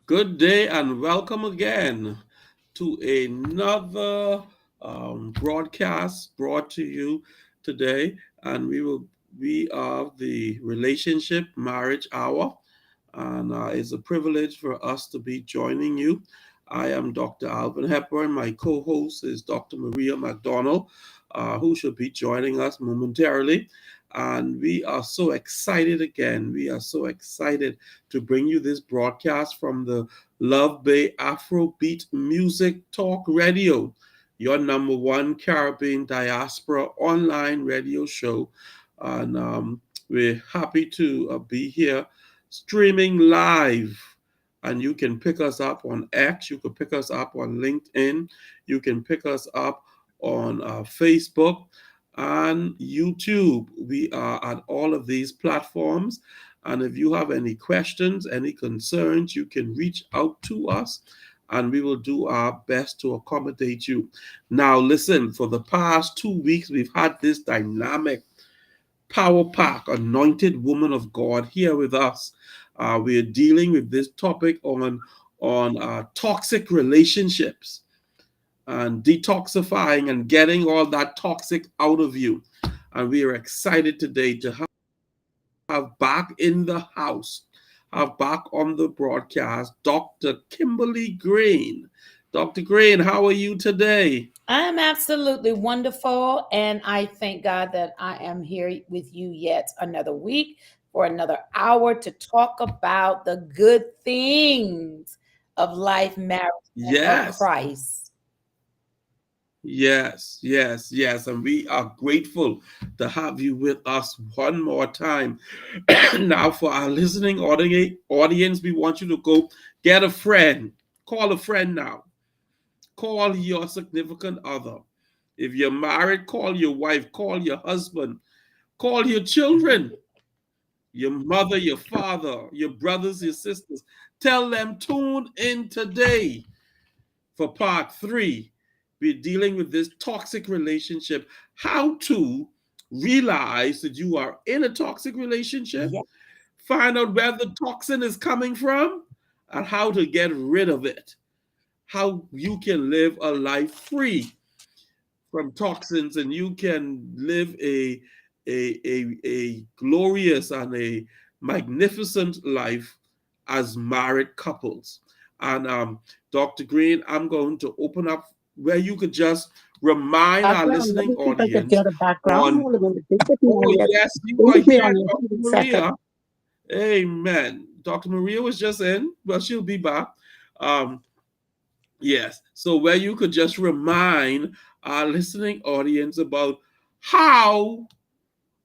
Good day and welcome again to another broadcast brought to you today. And we are the Relationship Marriage Hour, and it's a privilege for us to be joining you. I am Dr. Alvin Hepburn. My co-host is Dr. Maria McDonald, who should be joining us momentarily. And we are so excited again. We are so excited to bring you this broadcast from the Love Bay Afrobeat Music Talk Radio, your number one Caribbean diaspora online radio show. And we're happy to be here streaming live. And you can pick us up on X, you can pick us up on LinkedIn, you can pick us up on Facebook and YouTube. We are at all of these platforms. And if you have any questions, any concerns, you can reach out to us and we will do our best to accommodate you. Now, listen, for the past 2 weeks, we've had this dynamic power pack anointed woman of God here with us. We are dealing with this topic on toxic relationships and detoxifying and getting all that toxic out of you. And we are excited today to have back in the house, have back on the broadcast, Dr. Kimberly Green. Dr. Green, how are you today? I am absolutely wonderful, and I thank God that I am here with you yet another week for another hour to talk about the good things of life, marriage, and of Yes. Christ. Yes. And we are grateful to have you with us one more time. Now, for our listening audience, we want you to go get a friend. Call a friend now. Call your significant other. If you're married, call your wife, call your husband, call your children, your mother, your father, your brothers, your sisters. Tell them, tune in today for part three. We're dealing with this toxic relationship, how to realize that you are in a toxic relationship, Yeah. find out where the toxin is coming from, and how to get rid of it, how you can live a life free from toxins and you can live a glorious and a magnificent life as married couples. And Dr. Green, I'm going to open up where you could just remind our Background. Let listening me see if I can audience hear the background. on, Hold on a minute. Just put me oh, on mute. yes, you are Leave me here, on mute. Dr. Hold on a second. Maria. Amen. Dr. Maria was just in, but she'll be back. Um, Yes. So where you could just remind our listening audience about how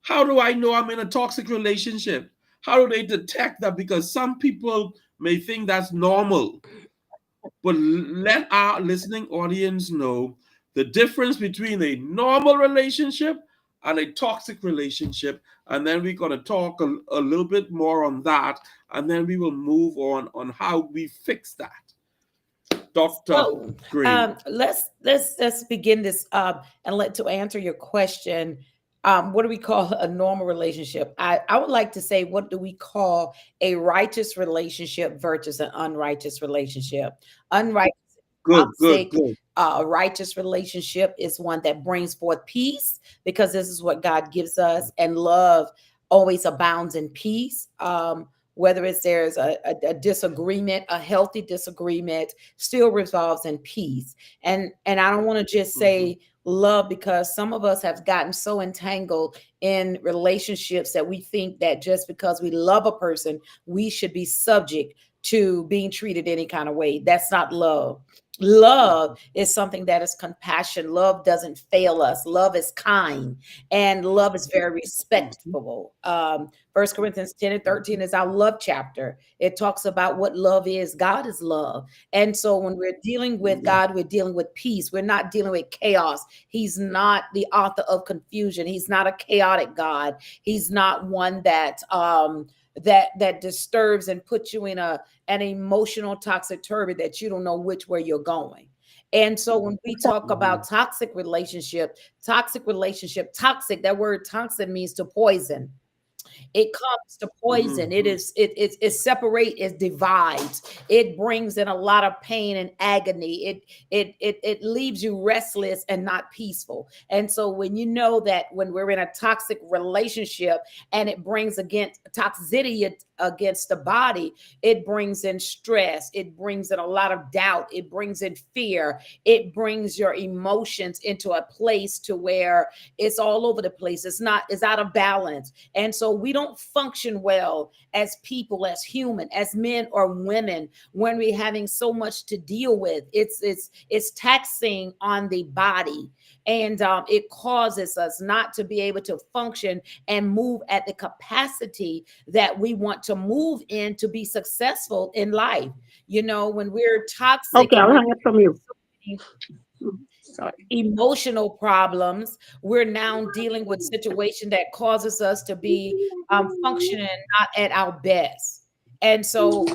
how do I know I'm in a toxic relationship? How do they detect that? Because some people may think that's normal, but let our listening audience know the difference between a normal relationship and a toxic relationship. And then we're going to talk a little bit more on that. And then we will move on how we fix that. Dr. So Green. let's begin this and let to answer your question. What do we call a normal relationship? I would like to say, what do we call a righteous relationship versus an unrighteous relationship? Unrighteous, toxic. Good. A righteous relationship is one that brings forth peace because this is what God gives us, and love always abounds in peace. Whether it's there's a disagreement, a healthy disagreement still resolves in peace. And I don't want to just Mhm. say love, because some of us have gotten so entangled in relationships that we think that just because we love a person, we should be subject to being treated any kind of way. That's not love. Love is something that is compassion. Love doesn't fail us. Love is kind, and love is very Mhm. respectful. 1 Corinthians 10 and 13 is our love chapter. It talks about what love is. God is love. And so when we're dealing with Yeah. God, we're dealing with peace. We're not dealing with chaos. He's not the author of confusion. He's not a chaotic God. He's not one that disturbs and puts you in an emotional toxic turbid that you don't know which way you're going. And so when we talk Mhm. about toxic relationship, that word toxic means to poison. It comes to poison. It Mhm. is it separate, it divides. It brings in a lot of pain and agony. It leaves you restless and not peaceful. And so when you know that when we're in a toxic relationship and it brings against toxicity against the body, it brings in stress, it brings in a lot of doubt, it brings in fear, it brings your emotions into a place to where it's all over the place. It's out of balance. And so we don't function well as people, as human, as men or women, when we're having so much to deal with. It's taxing on the body, and it causes us not to be able to function and move at the capacity that we want to move in to be successful in life. You know, when we're toxic Okay, and I'll we're hang it from you. Sorry. emotional problems, we're now dealing with situation that causes us to be functioning not at our best. And so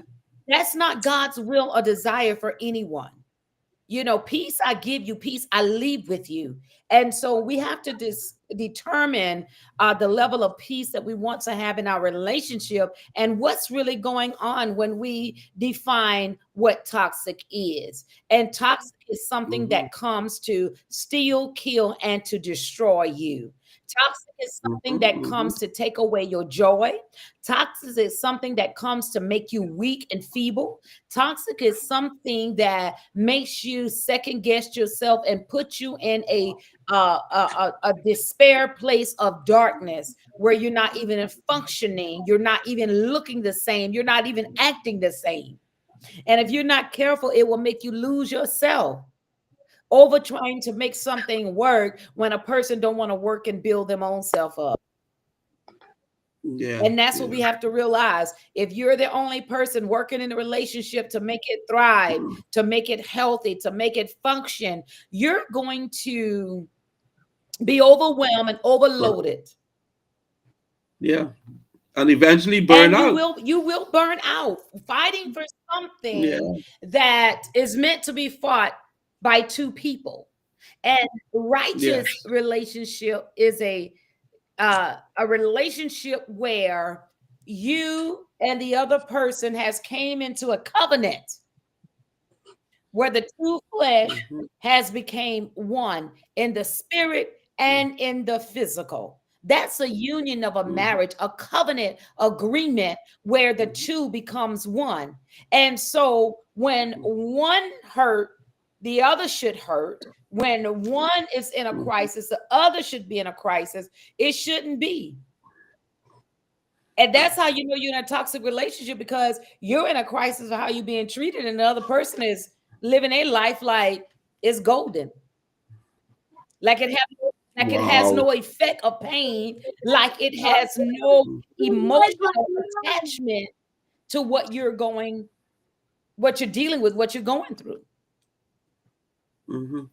that's not God's will or desire for anyone. You know, peace I give you, peace I leave with you. And so we have to determine the level of peace that we want to have in our relationship and what's really going on when we define what toxic is. And toxic is something Mhm. that comes to steal, kill, and to destroy you. Toxic is something Mhm. that comes Mhm. to take away your joy. Toxic is something that comes to make you weak and feeble. Toxic is something that makes you second guess yourself and put you in a despair place of darkness where you're not even functioning, you're not even looking the same, you're not even acting the same. And if you're not careful, it will make you lose yourself over trying to make something work when a person don't want to work and build their own self up. Yeah. And that's what Yeah. we have to realize. If you're the only person working in a relationship to make it thrive, to make it healthy, to make it function, you're going to be overwhelmed and Right. overloaded. Yeah. And eventually burn And you out. will you will burn out fighting for something Yeah. that is meant to be fought by two people. And righteous Yes. relationship is a relationship where you and the other person has came into a covenant where the two flesh Mhm. has became one in the spirit and in the physical. That's a union of a Mhm. marriage, a covenant agreement where the Mhm. two becomes one. And so when one hurt, the other should hurt. When one is in a Mhm. crisis, the other should be in a crisis. It shouldn't be. And that's how you know you're in a toxic relationship, because you're in a crisis of how you're being treated, and the other person is living a life like it's golden, like like it has Wow. no effect of pain, like it has no emotional attachment to what you're dealing with, what you're going through. Mhm.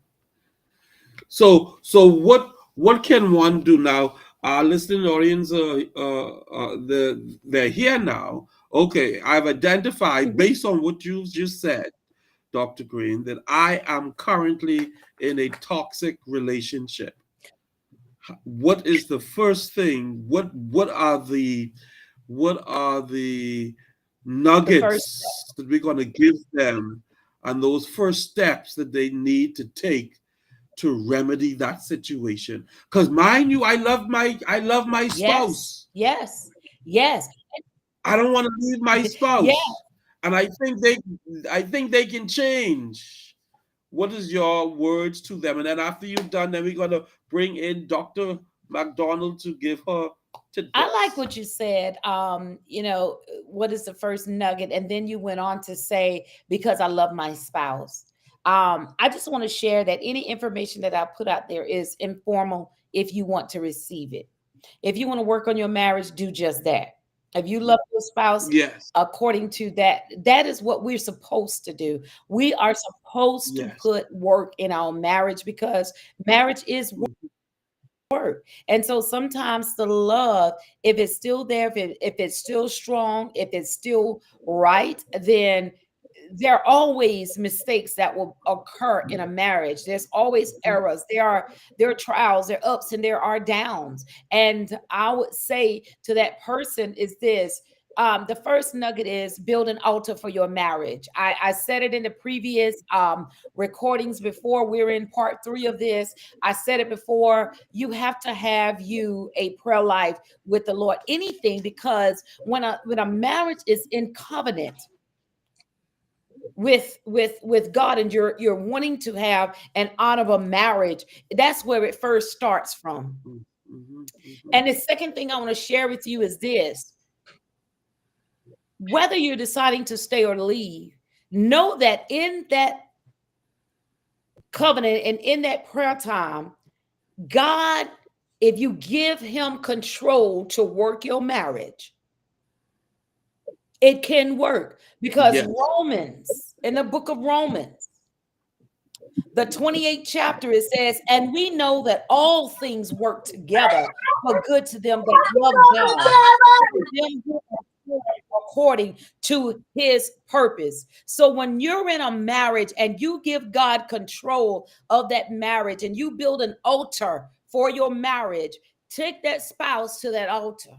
So what can one do now? Our listening audience, they're here now. Okay, I've identified Mhm. based on what you just said, Dr. Green, that I am currently in a toxic relationship. What is the first thing? What are the The first nuggets that we're going to give them, and those first steps that they need to take to remedy that situation? Because mind you, I love my yes, spouse. yes, yes, I don't want to leave my yeah. spouse, and I think they can change. What is your words to them? And then after you've done, then we're gonna bring in Dr. McDonald to give her I like tidbits. what you said. What is the first nugget? And then you went on to say, because I love my spouse. I just want to share that any information that I put out there is informal if you want to receive it. If you want to work on your marriage, do just that. If you love your spouse, Yes, according to that, that is what we're supposed to do. We are supposed to yes. put work in our marriage, because marriage is Mhm. work. And so sometimes the love, if it's still there, if it's still strong, if it's still right, then there are always mistakes that will occur in a marriage. There's always errors. There are trials, there are ups, and there are downs. And I would say to that person is this. The first nugget is build an altar for your marriage. I said it in the previous recordings before. We're in part 3 of this. I said it before. You have to have you a prayer life with the Lord. Anything, because when a marriage is in covenant with God, and you're wanting to have an honorable marriage, that's where it first starts from. And the second thing I want to share with you is this: whether you're deciding to stay or leave, know that in that covenant and in that prayer time, God, if you give him control to work your marriage, it can work. Because Yes. Romans, in the book of Romans, the 28th chapter, it says, and we know that all things work together for good to them that love God, to them who are called according to his purpose. So when you're in a marriage and you give God control of that marriage and you build an altar for your marriage, take that spouse to that altar.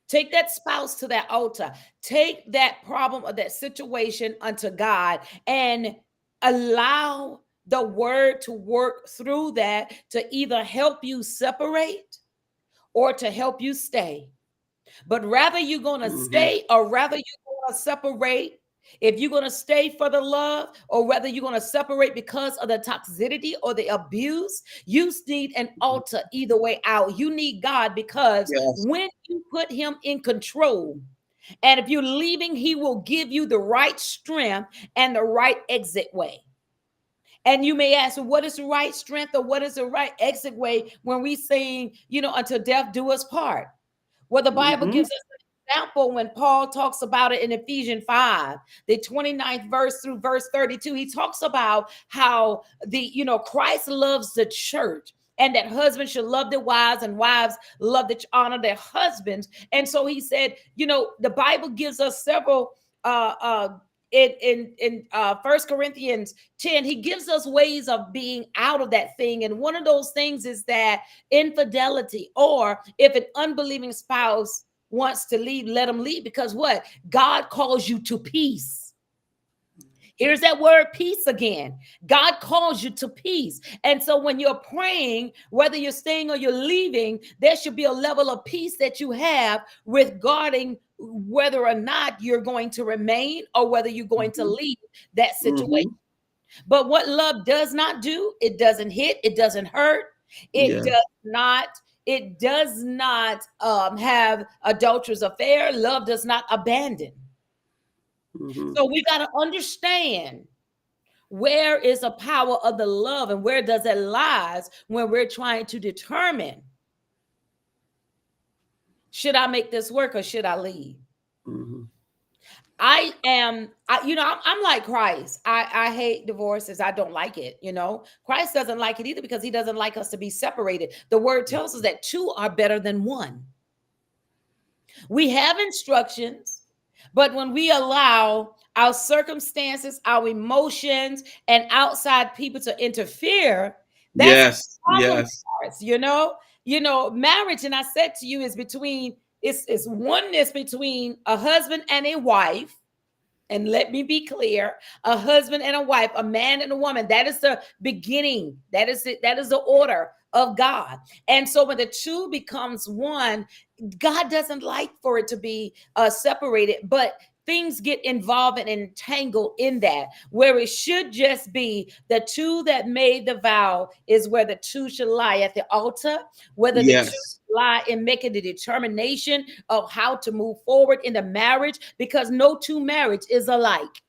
Take that spouse to that altar. Take that problem or that situation unto God and allow the word to work through that to either help you separate or to help you stay. But rather you're going to stay or rather you're going to separate, if you're going to stay for the love or whether you're going to separate because of the toxicity or the abuse, you need an altar either way out. You need God, because Yes. when you put him in control, and if you're leaving, he will give you the right strength and the right exit way. And you may ask, well, what is the right strength or what is the right exit way when we saying, until death do us part? Well, the Bible gives us an example when Paul talks about it in Ephesians 5, the 29th verse through verse 32. He talks about how Christ loves the church, and that husbands should love their wives and wives love to honor their husbands. And so he said, the Bible gives us several in 1 Corinthians 10, he gives us ways of being out of that thing. And one of those things is that infidelity, or if an unbelieving spouse wants to leave, let them leave, because what? God calls you to peace. Here's that word peace again. God calls you to peace. And so when you're praying, whether you're staying or you're leaving, there should be a level of peace that you have regarding whether or not you're going to remain or whether you're going to leave that situation. But what love does not do, it doesn't hit, it doesn't hurt, it does not have adulterous affair. Love does not abandon. So we got to understand where is the power of the love and where does it lies when we're trying to determine, should I make this work or should I leave? I'm like Christ. I hate divorces. I don't like it. Christ doesn't like it either, because he doesn't like us to be separated. The word tells us that two are better than one. We have instructions, but when we allow our circumstances, our emotions, and outside people to interfere, that's a problem for us. Marriage, and I said to you, is between it's oneness between a husband and a wife. And let me be clear, a husband and a wife, a man and a woman, that is the beginning. That is it. That is the order of God. And so when the two becomes one, God doesn't like for it to be separated, but things get involved and entangled in that, where it should just be the two that made the vow is where the two should lie at the altar, whether the two lie in making the determination of how to move forward in the marriage, because no two marriage is alike.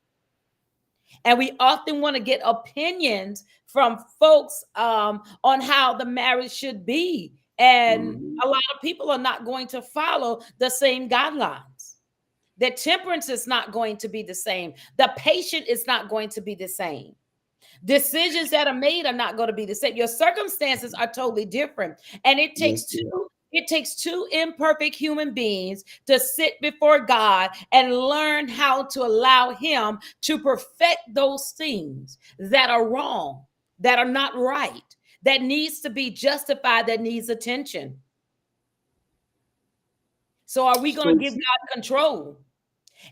And we often want to get opinions from folks on how the marriage should be. And a lot of people are not going to follow the same guidelines. The temperance is not going to be the same. The patience is not going to be the same. Decisions that are made are not going to be the same. Your circumstances are totally different. And it takes two It takes two imperfect human beings to sit before God and learn how to allow Him to perfect those things that are wrong, that are not right, that needs to be justified, that needs attention. So are we going to So give God control?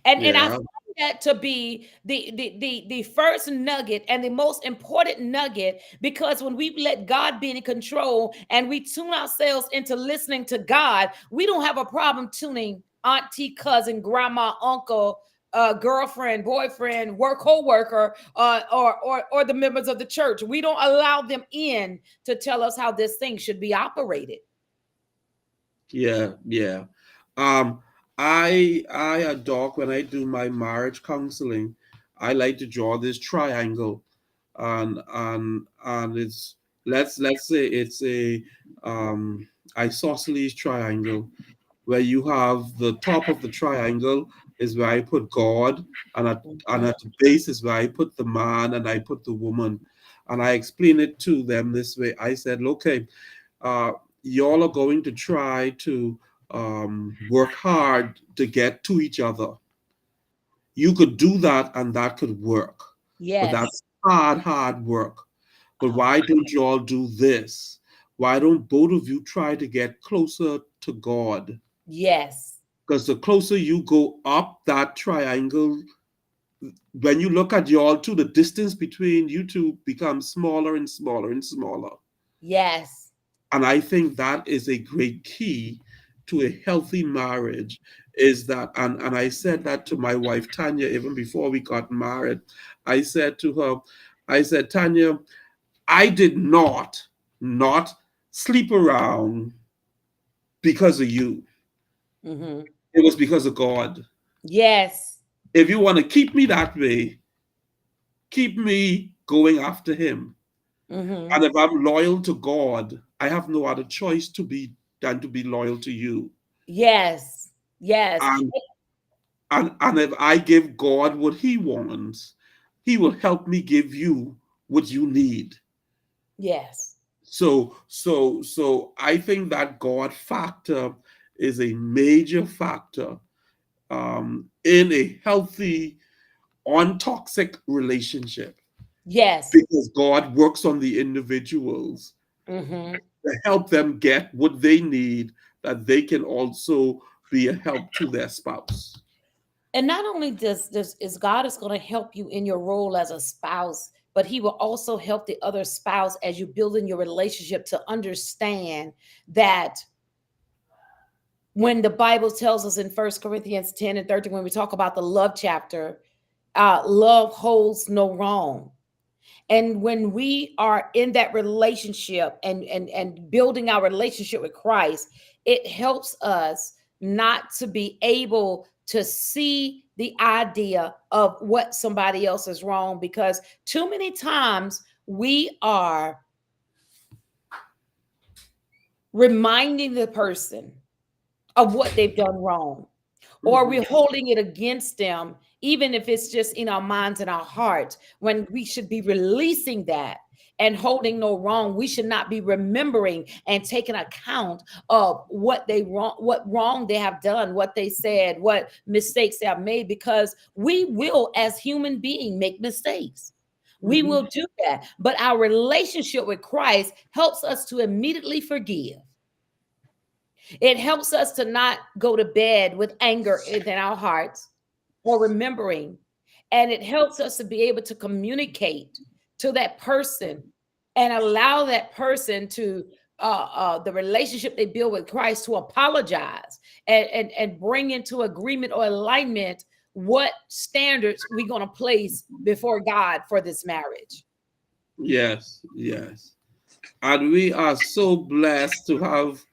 And I yeah, find that to be the first nugget and the most important nugget, because when we let God be in control and we tune ourselves into listening to God, we don't have a problem tuning auntie, cousin, grandma, uncle, girlfriend, boyfriend, work co-worker, or the members of the church. We don't allow them in to tell us how this thing should be operated. yeah, yeah. Um, I adore when I do my marriage counseling. I like to draw this triangle, and it's let's say it's a isosceles triangle, where you have the top of the triangle is where I put God, and Mhm. at the base is where I put the man and I put the woman. And I explain it to them this way. I said, okay, uh, y'all are going to try to work hard to get to each other. You could do that and that could work, but Yes. that's hard work. But why don't you all do this? Why don't both of you try to get closer to God? Yes. Because the closer you go up that triangle, when you look at y'all two, the distance between you two becomes smaller and smaller and smaller. Yes. And I think that is a great key to a healthy marriage, is that, and I said that to my wife Tanya even before we got married. I said to her, I said, Tanya, I did not sleep around because of you. Hmm. It was because of God. Yes. If you want to keep me that way, keep me going after him. Hmm. And if I'm loyal to God, I have no other choice to be than to be loyal to you. Yes. Yes. And and if I give God what he wants, he will help me give you what you need. Yes. So I think that God factor is a major factor in a healthy, untoxic relationship, Yes. because God works on the individuals Hmm. to help them get what they need, that they can also be a help to their spouse. And not only does is God is going to help you in your role as a spouse, but He will also help the other spouse as you build in your relationship to understand that when the Bible tells us in First Corinthians 10 and 13, when we talk about the love chapter, love holds no wrong. And when we are in that relationship and building our relationship with Christ, it helps us not to be able to see the idea of what somebody else is wrong, because too many times we are reminding the person of what they've done wrong, or Mhm. we're holding it against them, even if it's just in our minds and our hearts, when we should be releasing that and holding no wrong. We should not be remembering and taking account of what wrong they have done, what they said, what mistakes they have made, because we will, as human beings, make mistakes. We Mhm. will do that, but our relationship with Christ helps us to immediately forgive. It helps us to not go to bed with anger in our hearts or remembering. And it helps us to be able to communicate to that person and allow that person to, the relationship they build with Christ, to apologize and bring into agreement or alignment what standards we're going to place before God for this marriage. Yes, yes. And we are so blessed to have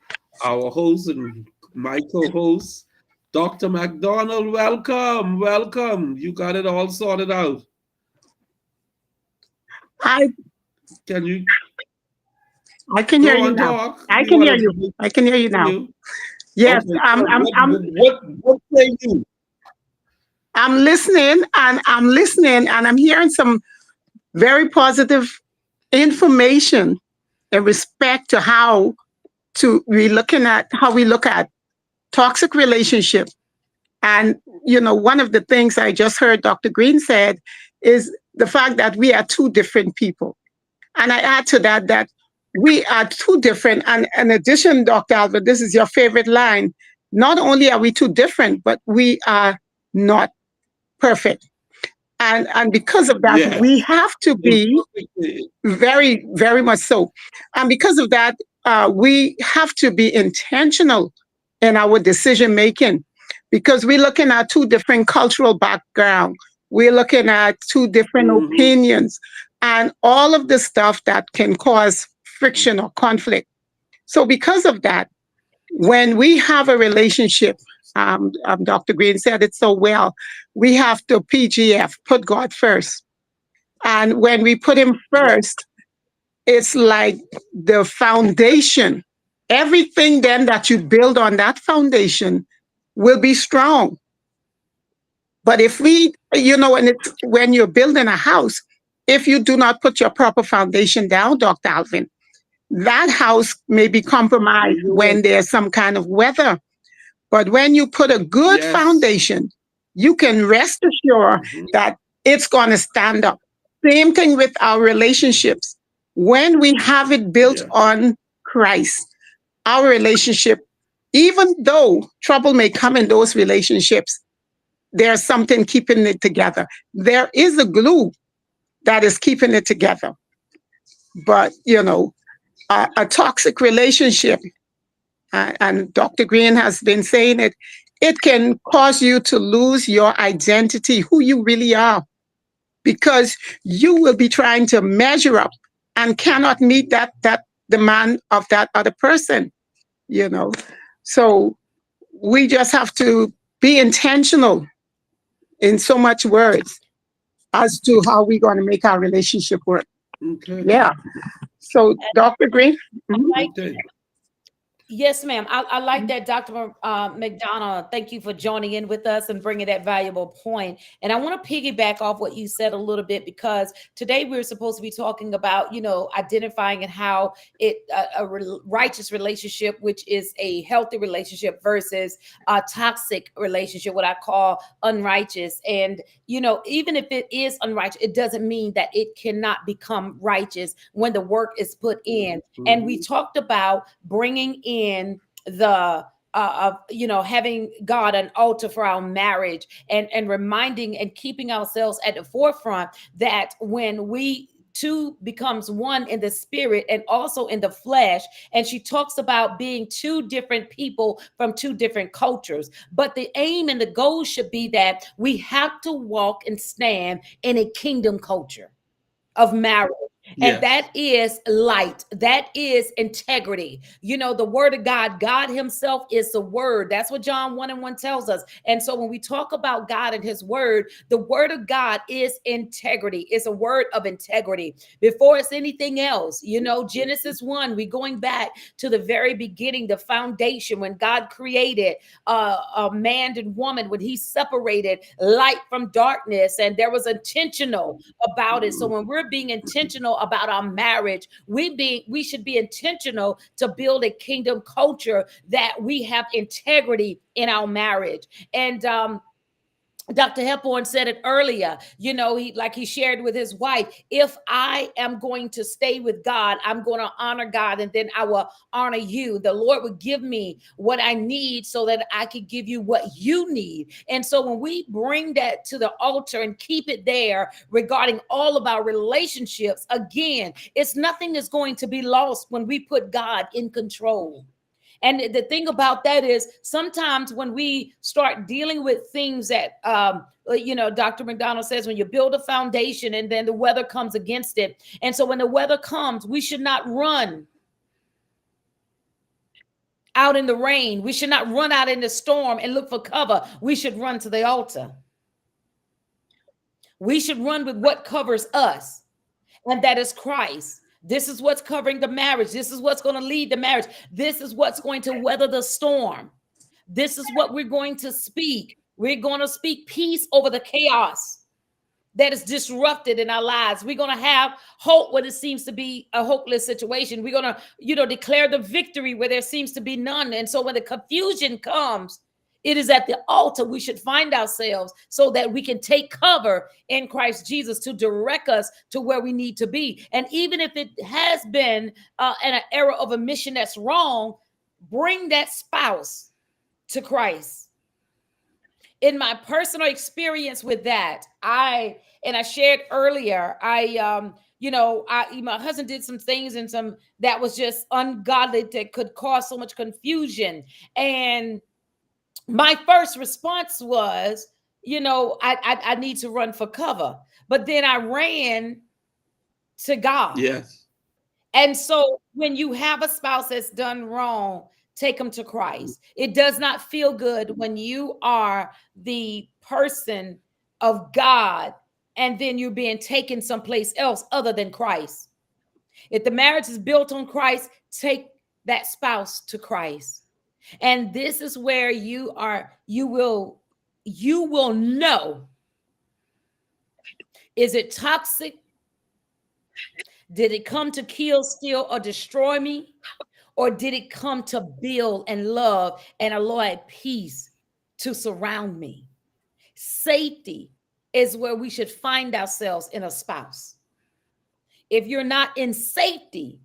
our host and my co-host, Dr. McDonald. Welcome, welcome. You got it all sorted out. I Can you I can hear go you on, now. talk? I We can want hear to you. hear I can hear you from now. you. Yes, Okay, so I'm what say you? I'm listening and I'm hearing some very positive information in respect to how we're looking at how we look at toxic relationship. And, one of the things I just heard Dr. Green said is the fact that we are two different people. And I add to that that we are two different. And in addition, Dr. Albert, this is your favorite line. Not only are we two different, but we are not perfect. And because of that, we Yes. have to be Imperfect. very, very much so. And because of that, we have to be intentional in our decision making because we're looking at two different cultural backgrounds. We're looking at two different Mm-hmm. opinions and all of the stuff that can cause friction or conflict. So because of that, when we have a relationship, Dr. Green said it so well, we have to PGF, put God first. And when we put him Yeah. first, it's like the foundation. Everything then that you build on that foundation will be strong. But if we, when you're building a house, if you do not put your proper foundation down, Dr. Alvin, that house may be compromised You will. when there's some kind of weather. But when you put a good Yes. foundation, you can rest assured Mm-hmm. that it's going to stand up. Same thing with our Mm-hmm. relationships. When we have it built Yes. on Christ, our relationship, even though trouble may come in those relationships, there's something keeping it together. There is a glue that is keeping it together. But, a toxic relationship, and Dr. Green has been saying it, it can cause you to lose your identity, who you really are, because you will be trying to measure up and cannot meet that demand of that other person, you know. So we just have to be intentional in so much words as to how we're going to make our relationship work. Okay. Yeah. So Dr. Green. Mhm. Like Okay. Yes, ma'am. I like that, Dr. McDonough. Thank you for joining in with us and bringing that valuable point. And I want to piggyback off what you said a little bit because today we're supposed to be talking about, identifying and how righteous relationship, which is a healthy relationship, versus a toxic relationship, what I call unrighteous. And even if it is unrighteous, it doesn't mean that it cannot become righteous when the work is put in. And we Mm-hmm. talked about bringing in the of having God an altar for our marriage, and reminding and keeping ourselves at the forefront that when we two becomes one in the spirit and also in the flesh. And she talks about being two different people from two different cultures, but the aim and the goal should be that we have to walk and stand in a kingdom culture of marriage. And that Yes. is light. That is integrity. The word of God, God himself is the word. That's what John 1 and 1 tells us. And so when we talk about God and his word, the word of God is integrity. It's a word of integrity before it's anything else. Genesis 1, we going back to the very beginning, the foundation, when God created a man and woman, when he separated light from darkness, and there was intentional about it. So when we're being intentional about our marriage, we should be intentional to build a kingdom culture that we have integrity in our marriage. And Dr. Hepburn said it earlier. He shared with his wife, if I am going to stay with God, I'm going to honor God, and then I will honor you. The Lord will give me what I need so that I can give you what you need. And so when we bring that to the altar and keep it there regarding all of our relationships, again, it's nothing is going to be lost when we put God in control. And the thing about that is sometimes when we start dealing with things that, Dr. McDonald says, when you build a foundation and then the weather comes against it. And so when the weather comes, we should not run out in the rain. We should not run out in the storm and look for cover. We should run to the altar. We should run with what covers us, and that is Christ. This is what's covering the marriage. This is what's going to lead the marriage. This is what's going to weather the storm. This is what we're going to speak. We're going to speak peace over the chaos. that is disrupted in our lives. We're going to have hope when it seems to be a hopeless situation. We're going to, declare the victory where there seems to be none. And so when the confusion comes, it is at the altar we should find ourselves so that we can take cover in Christ Jesus to direct us to where we need to be. And even if it has been an error of a mission that's wrong, bring that spouse to Christ. In my personal experience with that, I shared earlier, my husband did some things and some that was just ungodly that could cause so much confusion. And my first response was, I need to run for cover. But then I ran to God. Yes. And so when you have a spouse that's done wrong, take them to Christ. It does not feel good when you are the person of God and then you're being taken someplace else other than Christ. If the marriage is built on Christ, take that spouse to Christ. And this is where you will know, is it toxic? Did it come to kill, steal, or destroy me? Or did it come to build and love and allow peace to surround me? Safety is where we should find ourselves in a spouse. If you're not in safety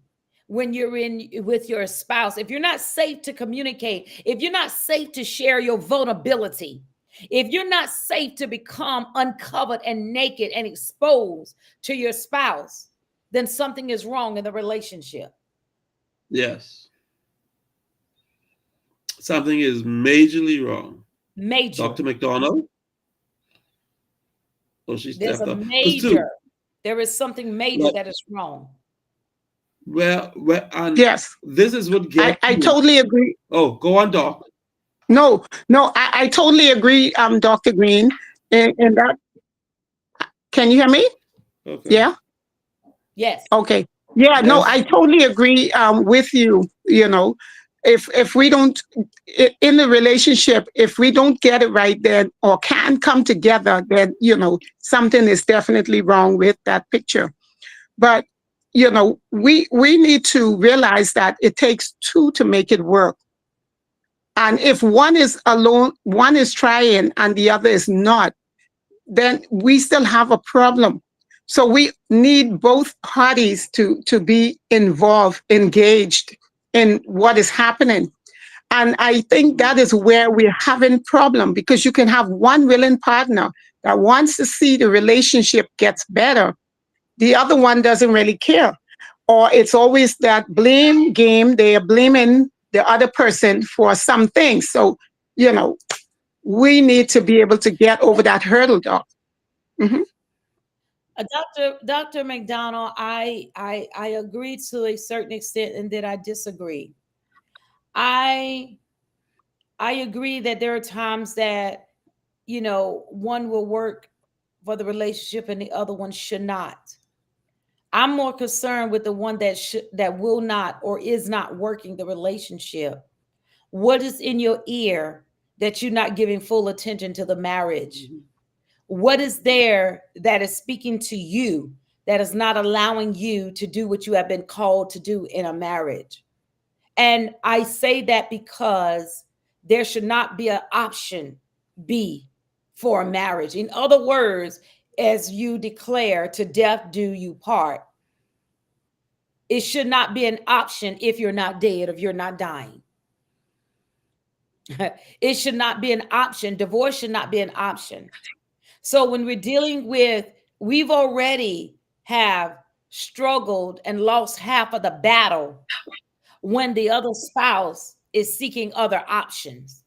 when you're in with your spouse, if you're not safe to communicate, if you're not safe to share your vulnerability, if you're not safe to become uncovered and naked and exposed to your spouse, then something is wrong in the relationship. Yes. Something is majorly wrong. Major. Dr. McDonald? Oh, she There's stepped a up. major. There is something major that is wrong. Well, and Yes, this is what gets I you. totally agree. Oh, go on, Doc. No, I totally agree, Dr. Green, in that. Can you hear me? Okay. Yeah. Yes. Okay. Yeah. No, Yes. I totally agree with you. If we don't in the relationship, if we don't get it right, then or can't come together, then something is definitely wrong with that picture. But we need to realize that it takes two to make it work. And if one is alone, one is trying and the other is not, then we still have a problem. So we need both parties to be involved, engaged in what is happening. And I think that is where we're having problem, because you can have one willing partner that wants to see the relationship gets better. The other one doesn't really care. Or it's always that blame game. They are blaming the other person for something. So, we need to be able to get over that hurdle, Doc. Mm-hmm. Dr. McDonald, I agree to a certain extent, and then I disagree. I agree that there are times that one will work for the relationship and the other one should not. I'm more concerned with the one that will not or is not working the relationship. What is in your ear that you're not giving full attention to the marriage? Mm-hmm. What is there that is speaking to you that is not allowing you to do what you have been called to do in a marriage? And I say that because there should not be an option B for a marriage. In other words, as you declare, to death do you part. It should not be an option if you're not dead, if you're not dying. It should not be an option. Divorce should not be an option. So when we're dealing with, we've already have struggled and lost half of the battle when the other spouse is seeking other options.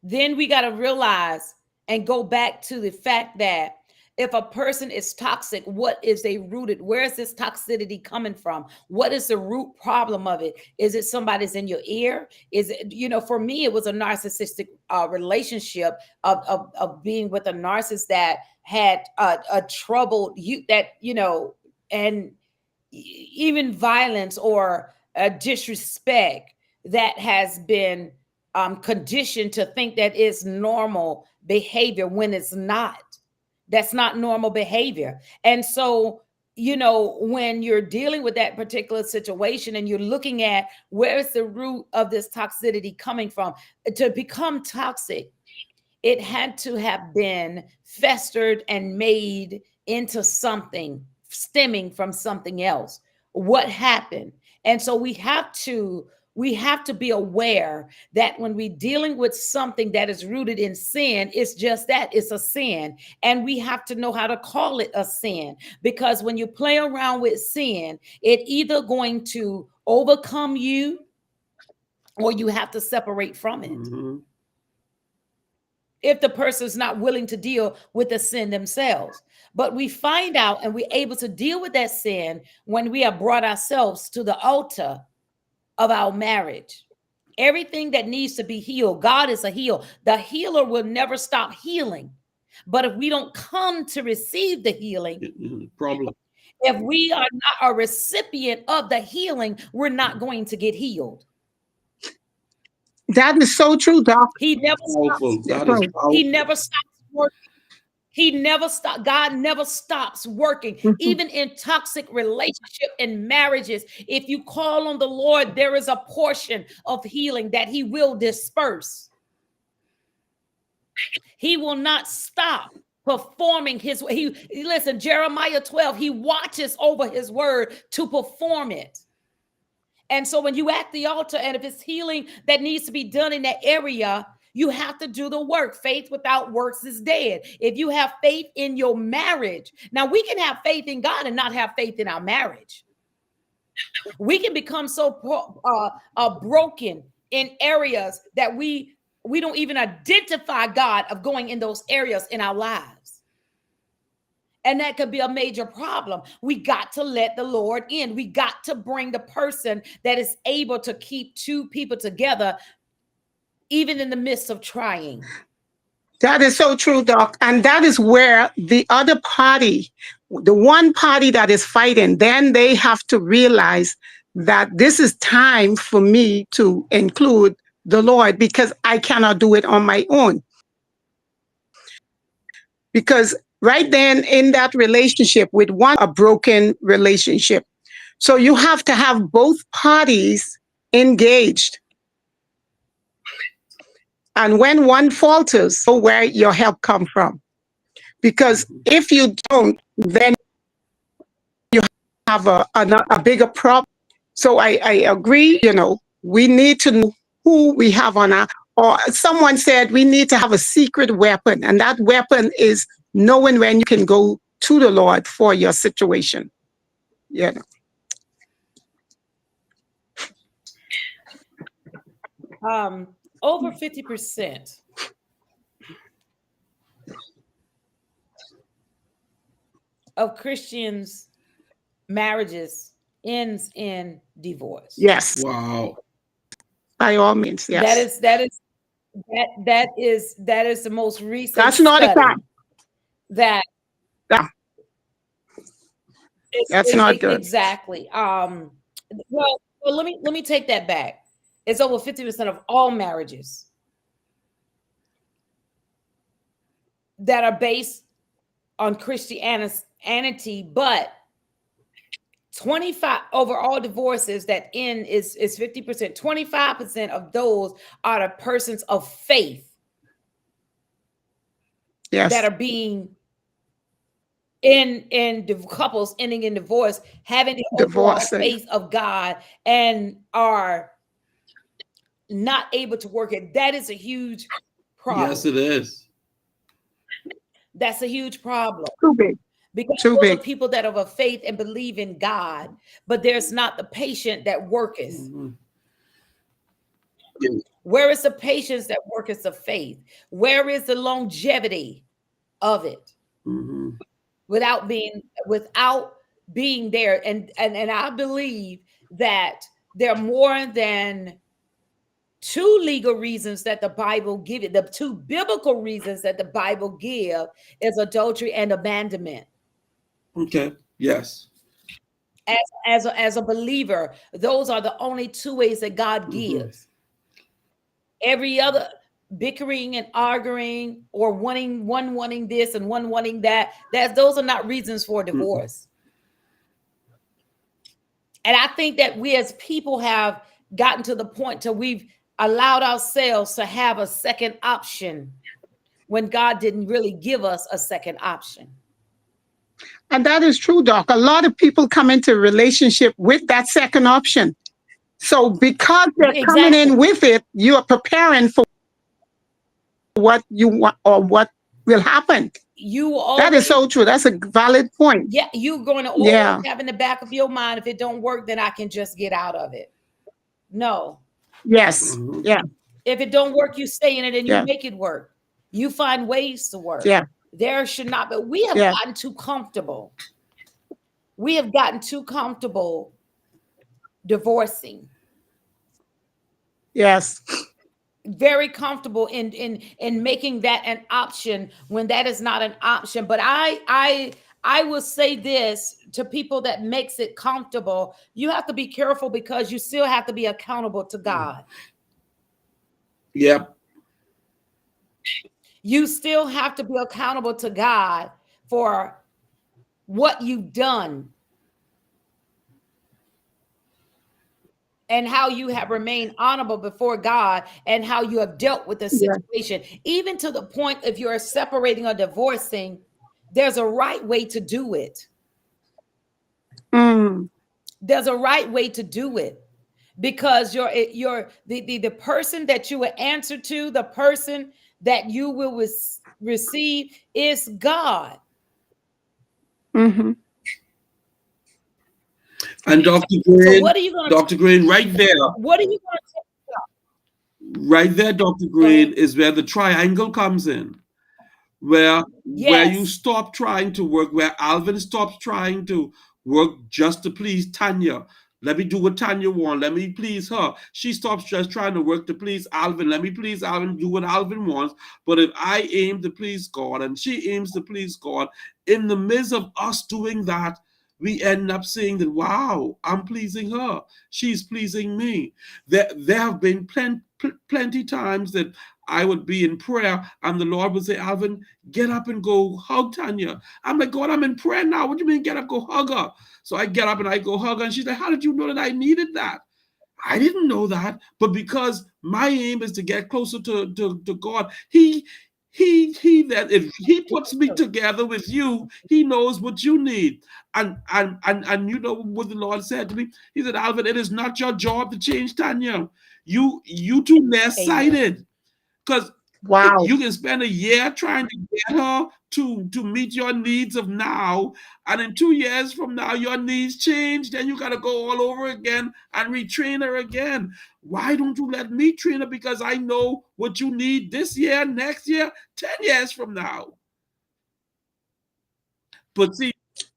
Then we got to realize and go back to the fact that if a person is toxic, what is they rooted? Where is this toxicity coming from? What is the root problem of it? Is it somebody's in your ear? Is it, for me, it was a narcissistic relationship of being with a narcissist that had a troubled you that, and even violence or disrespect that has been conditioned to think that it's normal behavior when it's not. That's not normal behavior. And so, when you're dealing with that particular situation and you're looking at where's the root of this toxicity coming from, to become toxic, it had to have been festered and made into something stemming from something else. What happened? And so we have to be aware that when we're dealing with something that is rooted in sin, it's just that, it's a sin. And we have to know how to call it a sin, because when you play around with sin, it either going to overcome you or you have to separate from it. Mm-hmm. If the person's not willing to deal with the sin themselves. But we find out and we're able to deal with that sin when we have brought ourselves to the altar of our marriage. Everything that needs to be healed, God is a healer. The healer will never stop healing. But if we don't come to receive the healing, Problem. if we are not a recipient of the healing, we're not going to get healed. That is so true, Doc. He never Powerful. stops. That is powerful. He never stops working. He never stops. God never stops working. Mhm. Even in toxic relationship and marriages, if you call on the Lord, there is a portion of healing that he will disperse. He will not stop performing his way. Listen, Jeremiah 12, he watches over his word to perform it. And so when you at the altar, and if it's healing that needs to be done in that area, you have to do the work. Faith without works is dead. If you have faith in your marriage, now we can have faith in God and not have faith in our marriage. We can become so broken in areas that we don't even identify God of going in those areas in our lives. And that could be a major problem. We got to let the Lord in. We got to bring the person that is able to keep two people together, even in the midst of trying. That is so true, Doc. And that is where the other party, the one party that is fighting, then they have to realize that this is time for me to include the Lord, because I cannot do it on my own. Because right then in that relationship with one, a broken relationship. So you have to have both parties engaged. And when one falters, know where your help come from. Because if you don't, then you have a bigger problem. So I agree, we need to know who we have on our, or someone said we need to have a secret weapon. And that weapon is knowing when you can go to the Lord for your situation. Over 50% of Christians' marriages ends in divorce. Yes. Wow. By all means, yes. That is the most recent That's not study a crime. that That's not good. Exactly. Well, let me take that back. It's over 50% of all marriages that are based on Christianity, but 25 overall divorces that end is 50%. 25% of those are the persons of faith. Yes. That are being in the couples ending in divorce, having the overall faith of God and are not able to work it. That is a huge problem. Yes, it is. That's a huge problem. Too big. Because those are people that have a faith and believe in God, but there's not the patient that worketh. Mm-hmm. Where is the patience that worketh of faith? Where is the longevity of it? Mm-hmm. Without being there. And I believe that there are more than two legal reasons that the Bible gives it. The two biblical reasons that the Bible give is adultery and abandonment. Okay. Yes. As a believer, those are the only two ways that God gives. Every other bickering and arguing, or wanting this and one wanting that, those are not reasons for divorce. And I think that we as people have gotten to the point till we've allowed ourselves to have a second option when God didn't really give us a second option. And that is true, Doc. A lot of people come into a relationship with that second option. So because they're coming in with it, you are preparing for what you want or what will happen. That is so true. That's a valid point. Yeah, you're going to always have in the back of your mind, if it don't work, then I can just get out of it. No. Yes. Yeah. If it don't work, you stay in it and you make it work. You find ways to work. Yeah. There should not, but we have gotten too comfortable. We have gotten too comfortable divorcing. Yes. Very comfortable in making that an option when that is not an option. But I will say this to people that makes it comfortable: you have to be careful, because you still have to be accountable to God. Yep. You still have to be accountable to God for what you've done and how you have remained honorable before God and how you have dealt with the situation. Even to the point, if you're separating or divorcing, there's a right way to do it. There's a right way to do it, because the person that you will answer to, the person that you will receive is God. Mm-hmm. And Dr. Green, so what are you going Dr. Green, right there. What are you going to take? Right there, Dr. Green, is where the triangle comes in. Where you stop trying to work, where Alvin stops trying to work just to please Tanya. Let me do what Tanya wants. Let me please her. She stops just trying to work to please Alvin. Let me please Alvin, do what Alvin wants. But if I aim to please God and she aims to please God, in the midst of us doing that, we end up saying that, wow, I'm pleasing her. She's pleasing me. There have been plenty times that I would be in prayer and the Lord would say, Alvin, get up and go hug Tanya. I'm like, God, I'm in prayer now. What do you mean get up, go hug her? So I get up and I go hug her. And she's like, how did you know that I needed that? I didn't know that. But because my aim is to get closer to God, he that if he puts me together with you, he knows what you need. And you know what the Lord said to me? He said, Alvin, it is not your job to change Tanya. You too nearsighted. Because you can spend a year trying to get her to meet your needs of now, and in 2 years from now, your needs change. Then you got to go all over again and retrain her again. Why don't you let me train her? Because I know what you need this year, next year, 10 years from now. But see,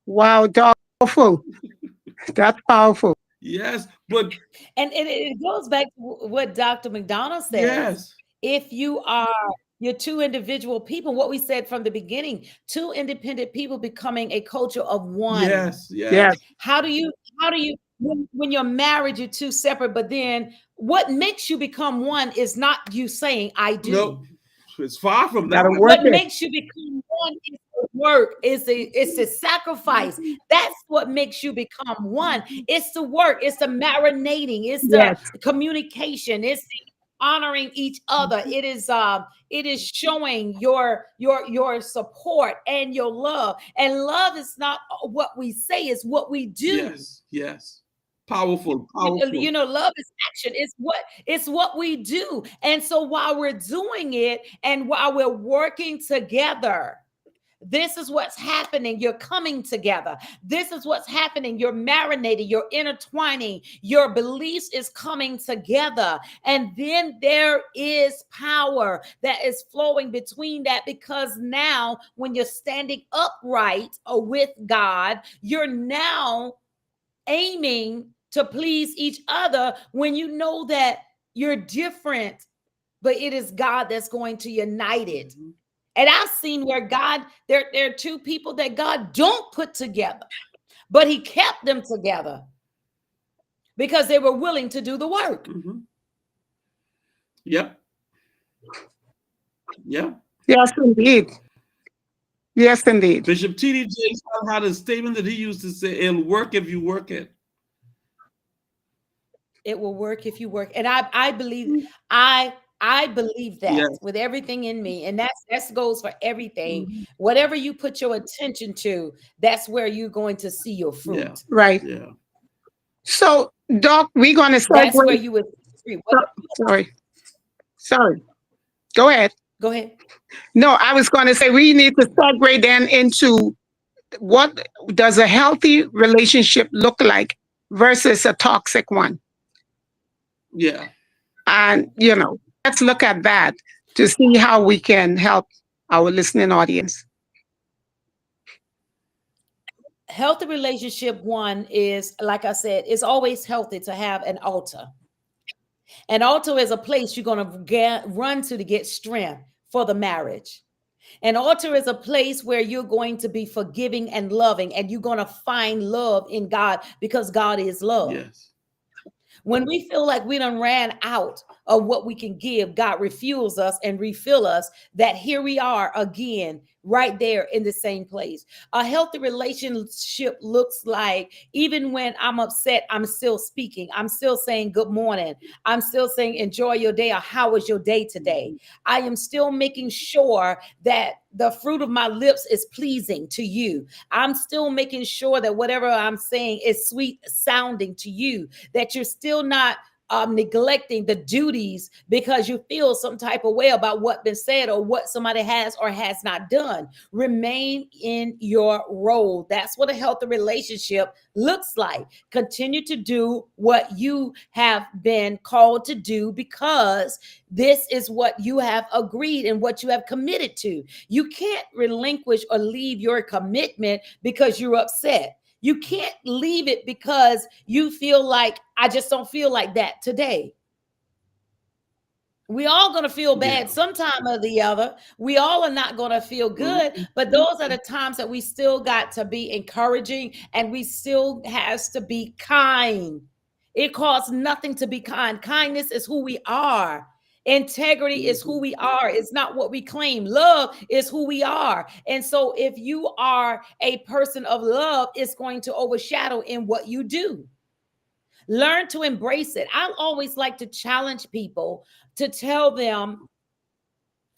wow, powerful. That's powerful. Yes, but and it goes back to what Dr. McDonald says. Yes. If you're two individual people, what we said from the beginning, two independent people becoming a culture of one. Yes. How do you when you're married, you're two separate, but then what makes you become one is not you saying I do. No, it's far from that. What makes you become one is the work, it's the sacrifice. That's what makes you become one. It's the work, it's the marinating, it's the communication, it's the honoring each other. It is showing your support and your love. And love is not what we say, it's what we do. Yes. Powerful. Love is action. It's what we do. And so while we're doing it and while we're working together, this is what's happening. You're coming together. This is what's happening. You're marinating, you're intertwining, your beliefs is coming together. And then there is power that is flowing between that, because now when you're standing upright with God, you're now aiming to please each other when you know that you're different, but it is God that's going to unite it. And I've seen where God, there are two people that God don't put together, but he kept them together because they were willing to do the work. Yep. Yeah. Yes, indeed. Yes, indeed. Bishop T.D. Jakes had a statement that he used to say, "It'll work if you work it." It will work if you work. And I believe I believe that Yes. with everything in me. And that goes for everything. Mhm. Whatever you put your attention to, that's where you're going to see your Yeah. fruit. Right. Yeah. So, Doc, we're going to That's where segue. you would see. Sorry. Sorry. Go ahead. Go ahead. No, I was going to say we need to segue then into what does a healthy relationship look like versus a toxic one? Yeah. And, let's look at that to see how we can help our listening audience. Healthy relationship one is, like I said, it's always healthy to have an altar. An altar is a place you're going to run to get strength for the marriage. An altar is a place where you're going to be forgiving and loving, and you're going to find love in God because God is love. Yes. When we feel like we done ran out of what we can give, God refuels us and refill us, that here we are again, right there in the same place. A healthy relationship looks like, even when I'm upset, I'm still speaking. I'm still saying good morning. I'm still saying enjoy your day, or how was your day today? I am still making sure that the fruit of my lips is pleasing to you. I'm still making sure that whatever I'm saying is sweet sounding to you, that you're still not neglecting the duties because you feel some type of way about what been said or what somebody has or has not done. Remain in your role. That's what a healthy relationship looks like. Continue to do what you have been called to do because this is what you have agreed and what you have committed to. You can't relinquish or leave your commitment because you're upset. You can't leave it because you feel like, I just don't feel like that today. We all going to feel bad Yeah. sometime or the other. We all are not going to feel good, Mhm. but those are the times that we still got to be encouraging, and we still has to be kind. It costs nothing to be kind. Kindness is who we are. Integrity is who Mhm. we are. It's not what we claim. Love is who we are. And so if you are a person of love, it's going to overshadow in what you do. Learn to embrace it. I always like to challenge people to tell them,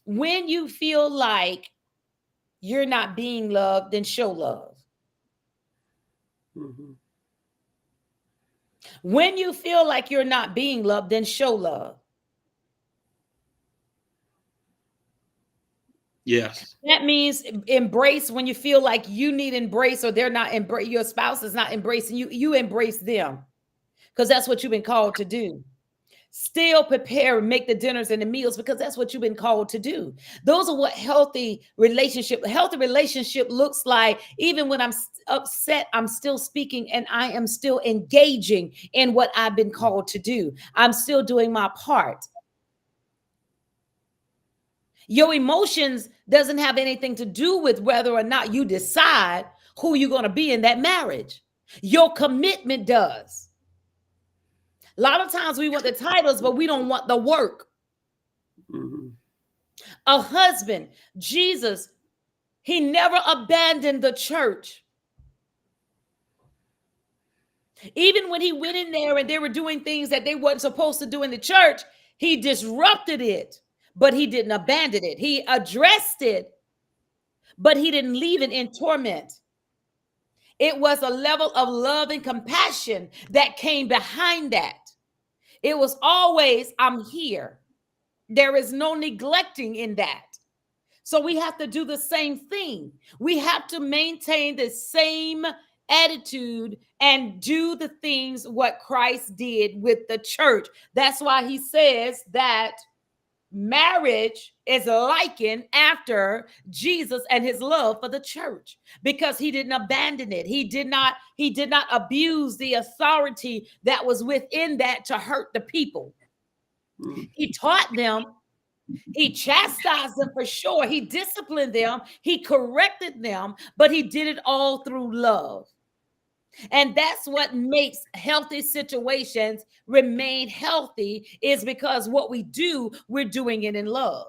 when you feel like you're not being loved, then show love. Mhm. When you feel like you're not being loved, then show love. Yes. That means embrace when you feel like you need embrace, or they're not embrace, your spouse is not embracing you. You embrace them because that's what you've been called to do. Still prepare and make the dinners and the meals because that's what you've been called to do. Those are what healthy relationship looks like. Even when I'm upset, I'm still speaking and I am still engaging in what I've been called to do. I'm still doing my part. Your emotions doesn't have anything to do with whether or not you decide who you're going to be in that marriage. Your commitment does. A lot of times we want the titles, but we don't want the work. Mhm. A husband, Jesus, he never abandoned the church. Even when he went in there and they were doing things that they weren't supposed to do in the church, he disrupted it, but he didn't abandon it. He addressed it, but he didn't leave it in torment. It was a level of love and compassion that came behind that. It was always, I'm here. There is no neglecting in that. So we have to do the same thing. We have to maintain the same attitude and do the things what Christ did with the church. That's why he says that marriage is likened after Jesus and his love for the church, because he didn't abandon it. He did not abuse the authority that was within that to hurt the people. Mhm. He taught them, he chastised them for sure. He disciplined them. He corrected them, but he did it all through love. And that's what makes healthy situations remain healthy, is because what we do, we're doing it in love.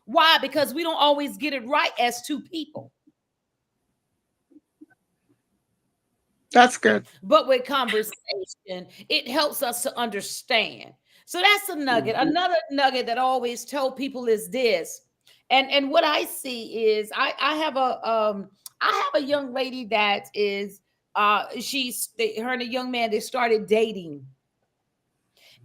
Why? Because we don't always get it right as two people. That's good. But with conversation, it helps us to understand. So that's a nugget. Mhm. Another nugget that I always tell people is this. And what I see is I have a young lady that is her and a young man, they started dating.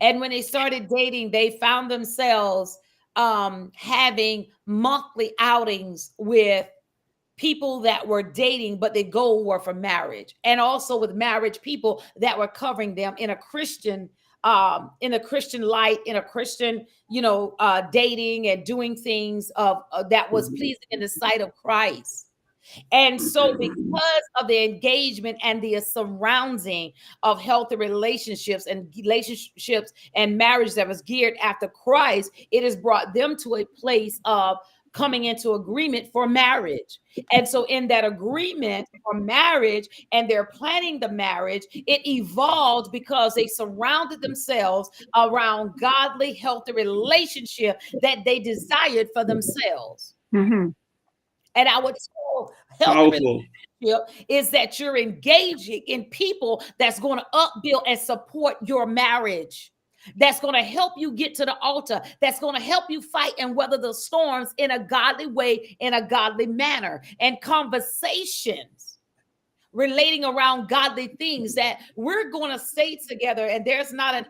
And when they started dating, they found themselves having monthly outings with people that were dating, but the goal were for marriage, and also with marriage people that were covering them in a Christian light, in a Christian, dating and doing things of that was Mhm. pleasing in the sight of Christ. And so, because of the engagement and the surrounding of healthy relationships and marriage that was geared after Christ, it has brought them to a place of coming into agreement for marriage. And so, in that agreement for marriage, and they're planning the marriage, it evolved because they surrounded themselves around godly, healthy relationship that they desired for themselves. Hmm. And I would tell healthy Powerful. relationship is that you're engaging in people that's going to upbuild and support your marriage. That's going to help you get to the altar. That's going to help you fight and weather the storms in a godly way, in a godly manner. And conversations relating around godly things that we're going to stay together, and there's not an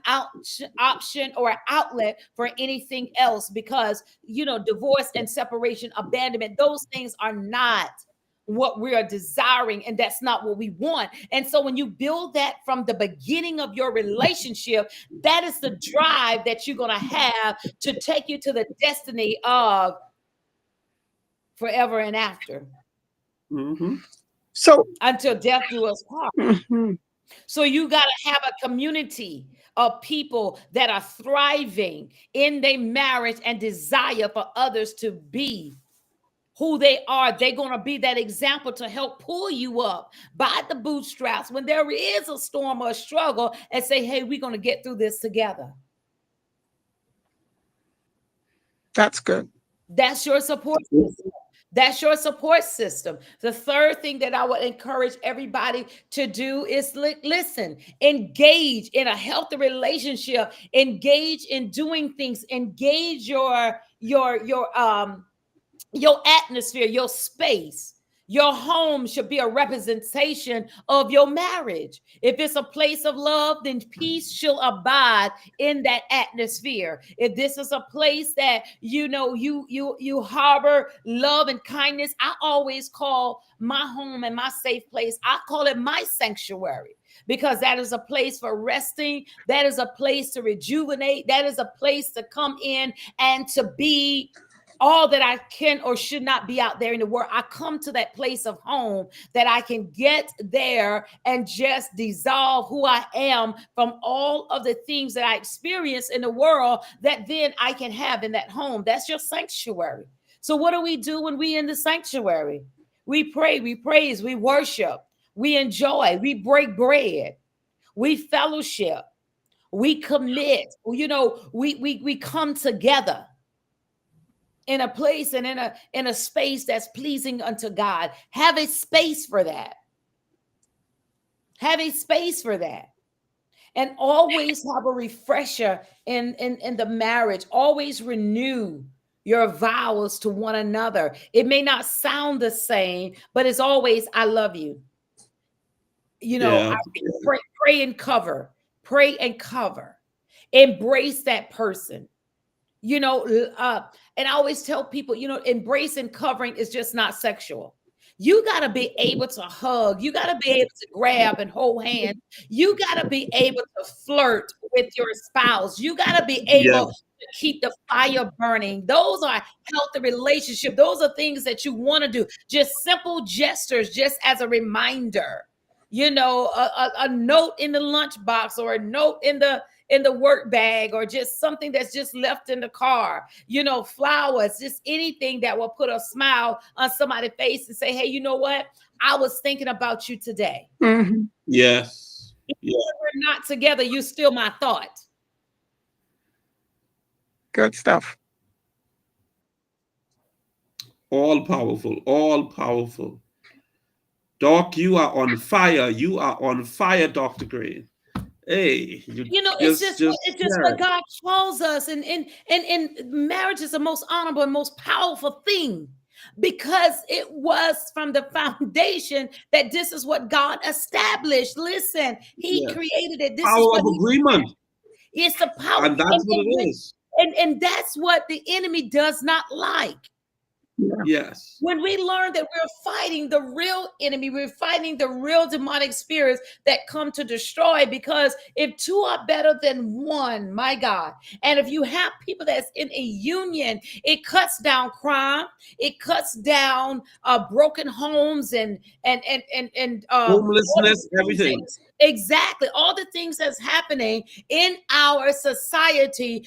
option or an outlet for anything else, because divorce and separation, abandonment, those things are not what we are desiring, and that's not what we want. And so when you build that from the beginning of your relationship, that is the drive that you're going to have to take you to the destiny of forever and after, Mhm. So, until death do us part. mhm, So you got to have a community of people that are thriving in their marriage and desire for others to be who they are. They're going to be that example to help pull you up by the bootstraps when there is a storm or a struggle, and say, hey, we're going to get through this together. that's good. That's your support system. That's your support system. The third thing that I would encourage everybody to do is listen, engage in a healthy relationship, engage in doing things, engage your atmosphere, your space. Your home should be a representation of your marriage. If it's a place of love, then peace shall abide in that atmosphere. If this is a place that you harbor love and kindness, I always call my home and my safe place, I call it my sanctuary, because that is a place for resting, that is a place to rejuvenate, that is a place to come in and to be all that I can or should not be out there in the world. I come to that place of home that I can get there and just dissolve who I am from all of the things that I experience in the world, that then I can have in that home. That's your sanctuary. So what do we do when we in the sanctuary? We pray, we praise, we worship, we enjoy, we break bread, we fellowship, we commit. We come together in a place and in a space that's pleasing unto God. Have a space for that. Have a space for that. And always have a refresher in the marriage. Always renew your vows to one another. It may not sound the same, but it's always, I love you. Yeah. Pray and cover. Pray and cover. Embrace that person. And I always tell people, embrace and covering is just not sexual. You got to be able to hug. You got to be able to grab and hold hands. You got to be able to flirt with your spouse. You got to be Yeah. able to keep the fire burning. Those are healthy relationship. Those are things that you want to do. Just simple gestures, just as a reminder. A note in the lunchbox, or a note in the work bag, or just something that's just left in the car, flowers, just anything that will put a smile on somebody's face and say, hey, you know what? I was thinking about you today. Mm-hmm. Yes. Even Yeah. if we're not together, you still my thought. Good stuff. All powerful. All powerful. Doc, you are on fire. You are on fire, Dr. Gray. Hey, you It's just just yeah. what God shows us, and marriage is the most honorable and most powerful thing, because it was from the foundation that this is what God established. Listen, He Yeah. created it. This is Power what of He. agreement. It's the power, And that's what it is. and that's what the enemy does not like. Yeah. Yes. When we learn that we're fighting the real enemy, we're fighting the real demonic spirits that come to destroy. Because if two are better than one, my God, and if you have people that's in a union, it cuts down crime, it cuts down broken homes, and all Homelessness, the things everything. exactly, all the things that's happening in our society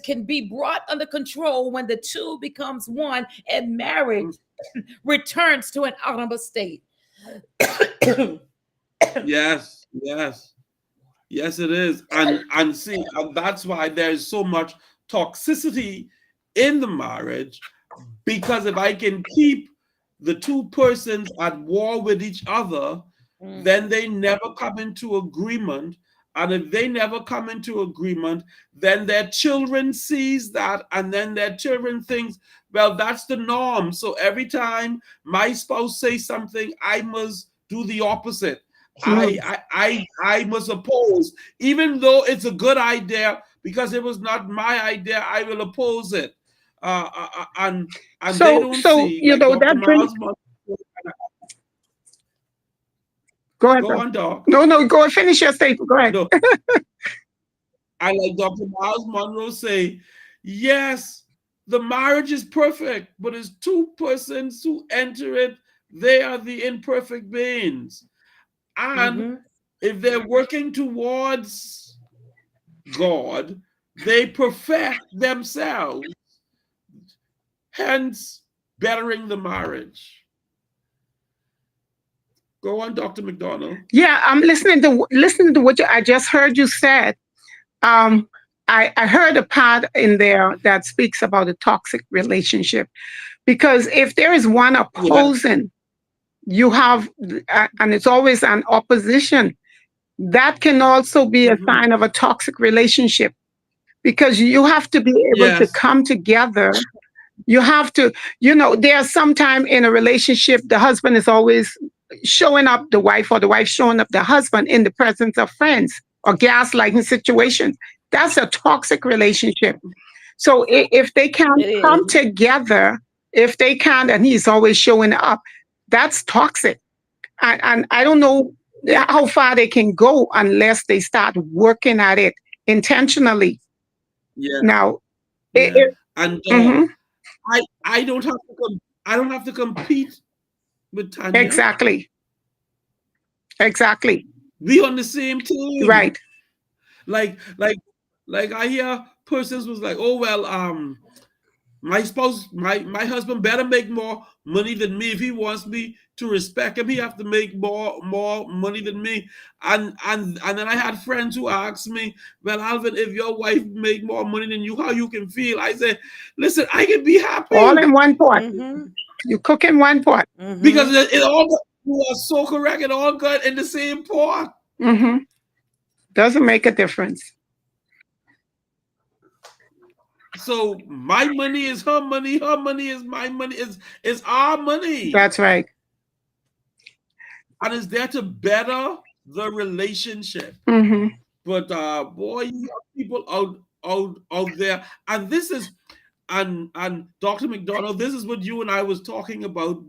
can be brought under control when the two becomes one, and marriage returns to an honorable state. Yes, yes. Yes, it is. And see, and that's why there's so much toxicity in the marriage, because if I can keep the two persons at war with each other, then they never come into agreement. And if they never come into agreement, then their children sees that, and then their children thinks, well, that's the norm. So every time my spouse says something, I must do the opposite. Mm. I must oppose, even though it's a good idea, because it was not my idea. I will oppose it, and they don't So see, like Dr. that brings. Miles. Go ahead, Go bro. on, Doc. No, no, go and finish your statement. Go ahead. No, I like Dr. Miles Monroe say, yes, the marriage is perfect, but it's two persons who enter it. They are the imperfect beings, and if they're working towards God, they perfect themselves, hence bettering the marriage. Go on, Dr. McDonald. Yeah, I'm listening to what I just heard you said. Um, I heard a part in there that speaks about a toxic relationship, because if there is one Yes, opposing, you have, and it's always an opposition. That can also be a mhm, sign of a toxic relationship, because you have to be able to yes, come together. You have to, there's sometime in a relationship, the husband is always showing up the wife, or the wife showing up the husband in the presence of friends, or gaslighting situations. That's a toxic relationship. So if they can't It is. come together, if they can't, and he's always showing up, that's toxic. And I don't know how far they can go unless they start working at it intentionally. yeah, Now, yeah. And mhm, I don't have to I don't have to compete with Tanya. exactly, exactly, We on the same team. right. Like like like I hear persons was like, oh well, my spouse, my husband better make more money than me. If he wants me to respect him, he have to make more money than me. And then I had friends who asked me, well, Alvin, if your wife make more money than you, how you can feel? I said, listen, I can be All happy in one pot. Mm-hmm. You cook in one pot. because Mm-hmm. it all, you are so correct. It all got in the same pot. Hmm. Doesn't make a difference. So my money is her money is my money, is our money. That's right. And it's there to better the relationship. Hmm. But boy, you have people out there, and this is, and Dr. McDonald, this is what you and I was talking about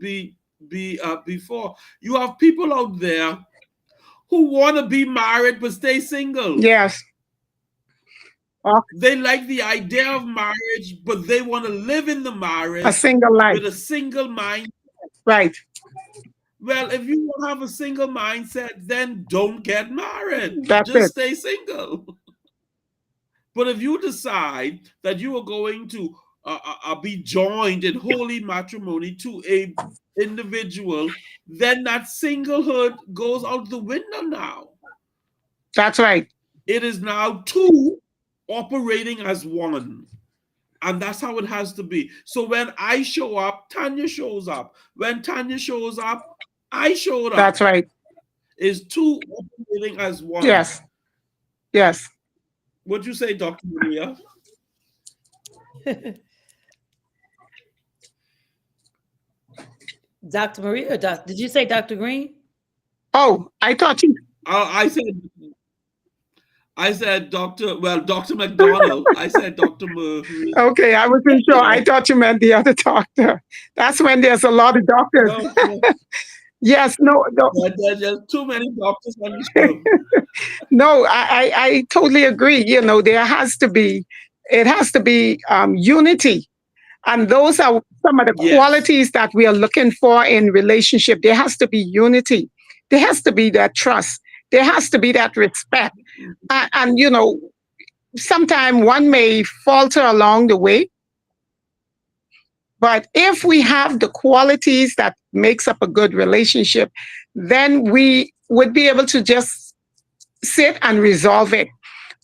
before. You have people out there who want to be married but stay single. Yes. Or They like the idea of marriage, but they want to live in the a marriage single life. with a single mind. Right. Well, if you don't have a single mindset, then don't get married. That's Just it. stay single. But if you decide that you are going to be joined in holy matrimony to a individual, then that singlehood goes out the window now. That's right. It is now two operating as one. And that's how it has to be. So when I show up, Tanya shows up. When Tanya shows up, I showed That's up. right. Is two operating as one. Yes. Yes. What you say, Dr. Maria? Dr. Maria, or did you say Dr. Green? Oh, I thought you. I said Dr. Well, Dr. McDonald. I said Dr. Maria. Okay, I wasn't sure. I Yeah. thought you meant the other doctor. That's when there's a lot of doctors. No, no, Yes, no, no, there's just too many doctors on the show. no. I totally agree. You know, there has to be, it has to be unity, and those are some of the Yes. qualities that we are looking for in relationship. There has to be unity. There has to be that trust. There has to be that respect. And you know, sometimes one may falter along the way, but if we have the qualities that makes up a good relationship, then we would be able to just sit and resolve it.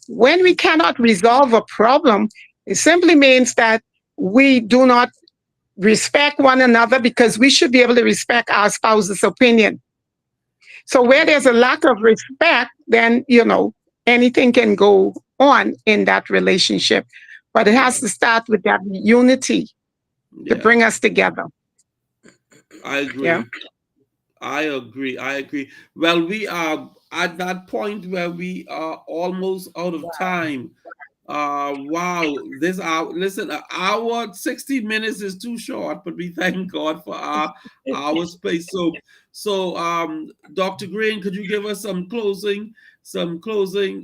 When we cannot resolve a problem, it simply means that we do not respect one another, because we should be able to respect our spouse's opinion. So where there's a lack of respect, then, you know, anything can go on in that relationship. But it has Yeah. to start with that unity to Yeah. bring us together. I Yeah. agree. I agree. I agree. Well, we are at that point where we are almost out of time. Wow, this hour, listen, an hour, 60 minutes is too short, but we thank God for our space. So Dr. Green, could you give us some closing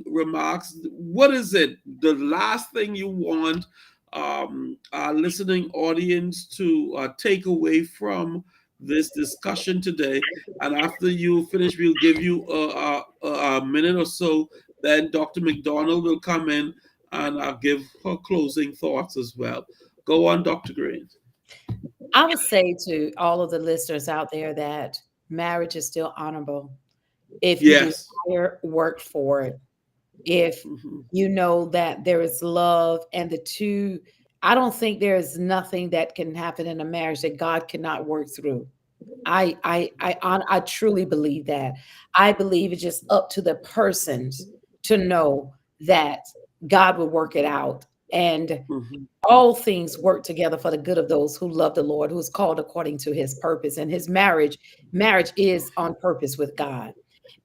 remarks? What is it, the last thing you want our listening audience to take away from this discussion today? And after you finish, we'll give you a minute or so. Then Dr. McDonald will come in and I'll give her closing thoughts as well. Go on, Dr. Green. I would say to all of the listeners out there that marriage is still honorable. If you Yes. desire, work for it. If Mhm. you know that there is love and the two, I don't think there is nothing that can happen in a marriage that God cannot work through. I truly believe that. I believe it's just up to the persons to know that God will work it out, and Mhm. all things work together for the good of those who love the Lord, who is called according to his purpose. And his marriage is on purpose with God.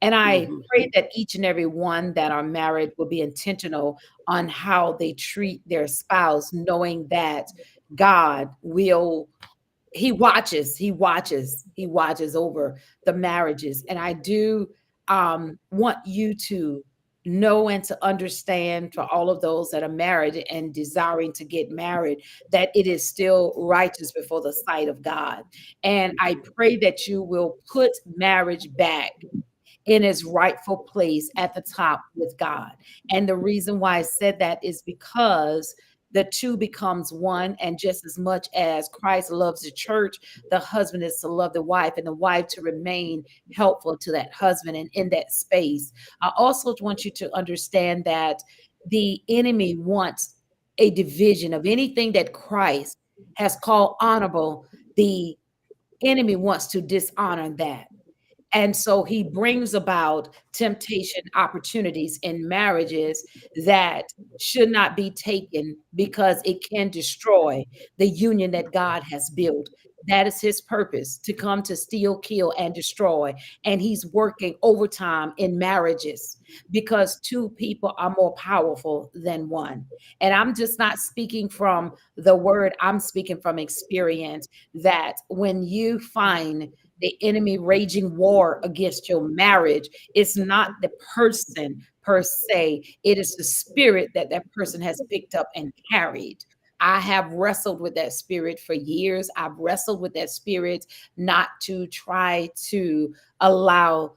And I Mhm. pray that each and every one that are married will be intentional on how they treat their spouse, knowing that God will, he watches over the marriages. And I do want you to know and to understand, for all of those that are married and desiring to get married, that it is still righteous before the sight of God. And I pray that you will put marriage back in its rightful place at the top with God. And the reason why I said that is because the two becomes one. And just as much as Christ loves the church, the husband is to love the wife, and the wife to remain helpful to that husband and in that space. I also want you to understand that the enemy wants a division of anything that Christ has called honorable. The enemy wants to dishonor that. And so he brings about temptation opportunities in marriages that should not be taken, because it can destroy the union that God has built. That is his purpose, to come to steal, kill, and destroy. And he's working overtime in marriages because two people are more powerful than one. And I'm just not speaking from the word, I'm speaking from experience, that when you find the enemy raging war against your marriage, it's not the person per se, it is the spirit that that person has picked up and carried. I have wrestled with that spirit for years. I've wrestled with that spirit not to try to allow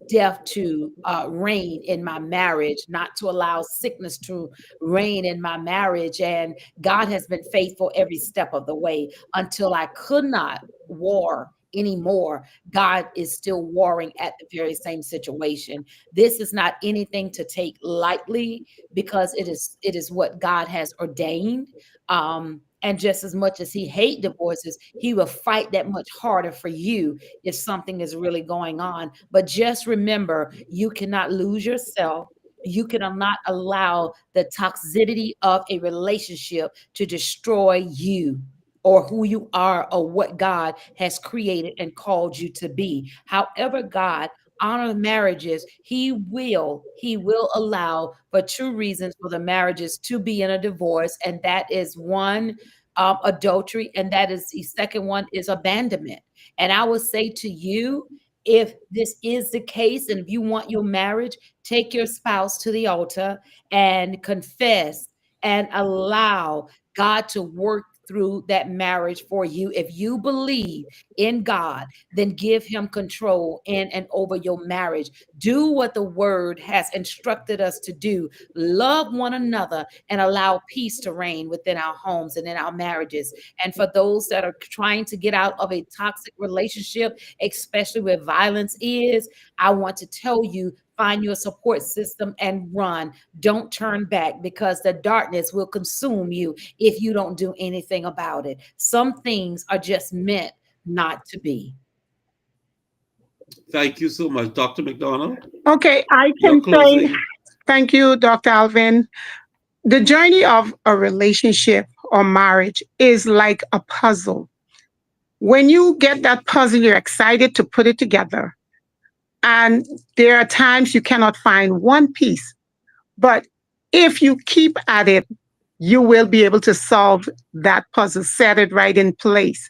death to reign in my marriage, not to allow sickness to reign in my marriage. And God has been faithful every step of the way until I could not war anymore. God is still warring at the very same situation. This is not anything to take lightly because it is what God has ordained. And just as much as he hate divorces, he will fight that much harder for you if something is really going on. But just remember, you cannot lose yourself. You cannot allow the toxicity of a relationship to destroy you or who you are or what God has created and called you to be. However, God honor marriages, he will allow for two reasons for the marriages to be in a divorce, and that is one, adultery, and that is the second one is abandonment. And I would say to you, if this is the case, and if you want your marriage, take your spouse to the altar and confess and allow God to work through that marriage for you. If you believe in God, then give him control in and over your marriage. Do what the word has instructed us to do. Love one another and allow peace to reign within our homes and in our marriages. And for those that are trying to get out of a toxic relationship, especially where violence is, I want to tell you, find your support system and run. Don't turn back because the darkness will consume you if you don't do anything about it. Some things are just meant not to be. Thank you so much, Dr. McDonald. Okay, I Your can say closing. thank you, Dr. Alvin. The journey of a relationship or marriage is like a puzzle. When you get that puzzle, you're excited to put it together. And there are times you cannot find one piece. But if you keep at it, you will be able to solve that puzzle, set it right in place.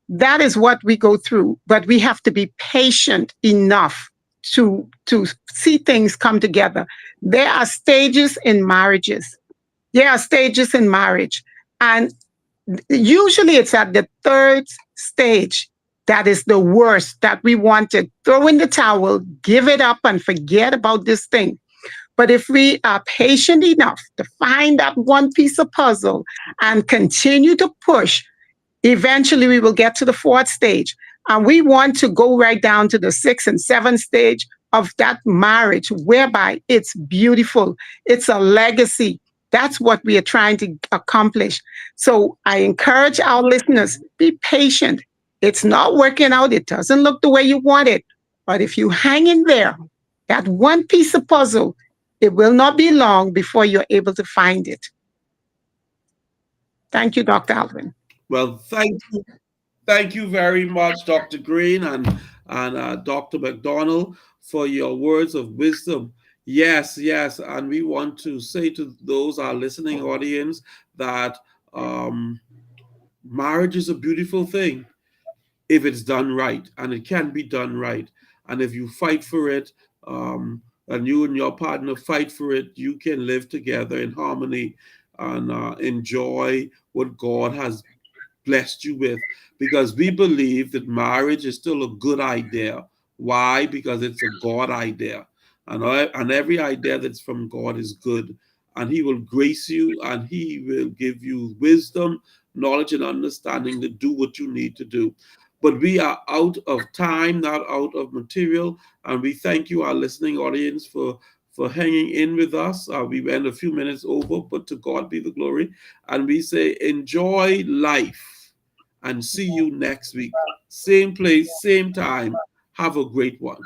That is what we go through, but we have to be patient enough to see things come together. There are stages in marriages. There are stages in marriage, and usually it's at the third stage that is the worst, that we want to throw in the towel, give it up, and forget about this thing. But if we are patient enough to find that one piece of puzzle and continue to push, eventually we will get to the fourth stage. And we want to go right down to the sixth and seventh stage of that marriage, whereby it's beautiful, it's a legacy. That's what we are trying to accomplish. So I encourage our listeners, be patient. It's not working out, it doesn't look the way you want it. But if you hang in there, that one piece of puzzle, it will not be long before you're able to find it. Thank you, Dr. Alvin. Well, thank you very much, Dr. Green and Dr. McDonald, for your words of wisdom. Yes, yes, and we want to say to those our listening audience that um, marriage is a beautiful thing if it's done right, and it can be done right. And if you fight for it, and you and your partner fight for it, you can live together in harmony and enjoy what God has blessed you with, because we believe that marriage is still a good idea. Why? Because it's a God idea. And every idea that's from God is good. And He will grace you and He will give you wisdom, knowledge, and understanding to do what you need to do. But we are out of time, not out of material. And we thank you, our listening audience, for hanging in with us. We went a few minutes over, but to God be the glory. And we say, enjoy life and see you next week. Same place, same time. Have a great one.